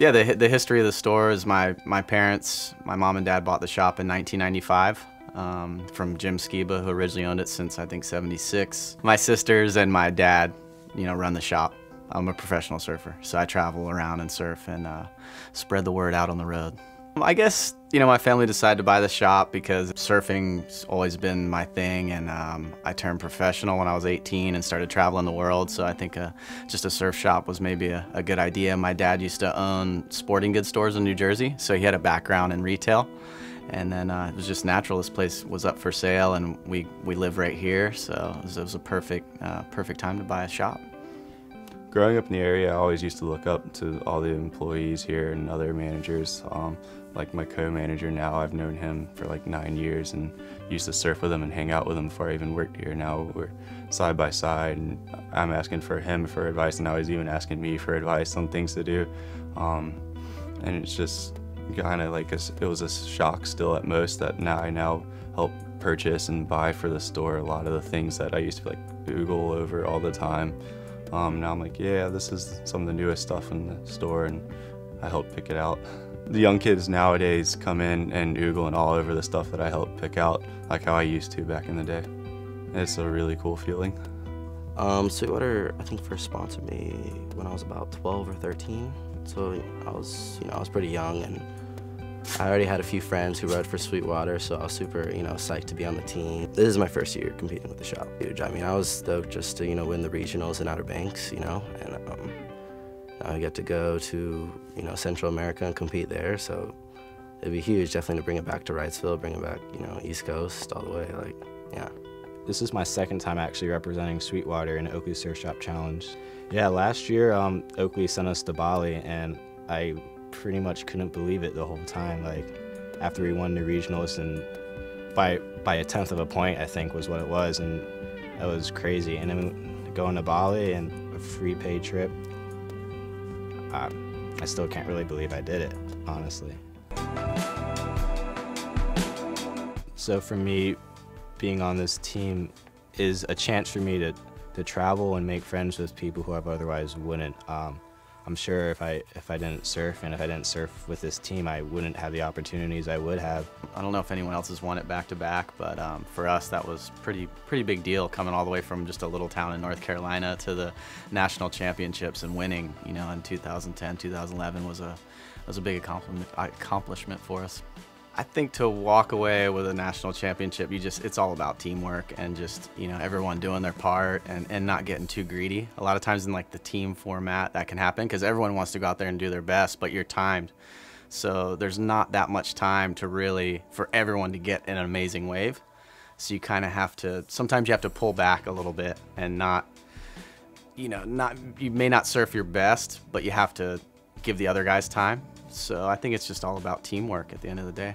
Yeah, the history of the store is my parents, my mom and dad bought the shop in 1995 from Jim Skiba, who originally owned it since I think '76. My sisters and my dad, run the shop. I'm a professional surfer, so I travel around and surf and spread the word out on the road. I guess, my family decided to buy the shop because surfing's always been my thing, and I turned professional when I was 18 and started traveling the world, so I think just a surf shop was maybe a good idea. My dad used to own sporting goods stores in New Jersey, so he had a background in retail, and then it was just natural. This place was up for sale, and we live right here, so it was a perfect time to buy a shop. Growing up in the area, I always used to look up to all the employees here and other managers. Like my co-manager now, I've known him for like 9 years and used to surf with him and hang out with him before I even worked here. Now we're side by side, and I'm asking for him for advice, and now he's even asking me for advice on things to do. And it's just kind of like it was a shock still at most that I now help purchase and buy for the store a lot of the things that I used to like Google over all the time. Now I'm like, yeah, this is some of the newest stuff in the store, and I help pick it out. The young kids nowadays come in and Google and all over the stuff that I help pick out, like how I used to back in the day. It's a really cool feeling. Sweetwater, I think, first sponsored me when I was about 12 or 13. So I was pretty young, and I already had a few friends who rode for Sweetwater, so I was super, psyched to be on the team. This is my first year competing with the shop. Huge. I mean, I was stoked just to, win the regionals in Outer Banks, and now I get to go to, Central America and compete there, so it'd be huge, definitely, to bring it back to Wrightsville, bring it back, East Coast all the way, yeah. This is my second time actually representing Sweetwater in the Oakley Surf Shop Challenge. Yeah, last year Oakley sent us to Bali, and I pretty much couldn't believe it the whole time. Like, after we won the regionals, and by a tenth of a point, I think was what it was, and that was crazy. And then going to Bali and a free paid trip, I still can't really believe I did it, honestly. So for me, being on this team is a chance for me to travel and make friends with people who I otherwise wouldn't. I'm sure if I didn't surf, and if I didn't surf with this team, I wouldn't have the opportunities I would have. I don't know if anyone else has won it back to back, but for us that was pretty big deal, coming all the way from just a little town in North Carolina to the national championships and winning. In 2010, 2011 was a big accomplishment for us. I think to walk away with a national championship, it's all about teamwork and just, everyone doing their part and not getting too greedy. A lot of times in like the team format that can happen because everyone wants to go out there and do their best, but you're timed. So there's not that much time for everyone to get an amazing wave. So you kind of have to, sometimes you have to pull back a little bit and you may not surf your best, but you have to give the other guys time. So I think it's just all about teamwork at the end of the day.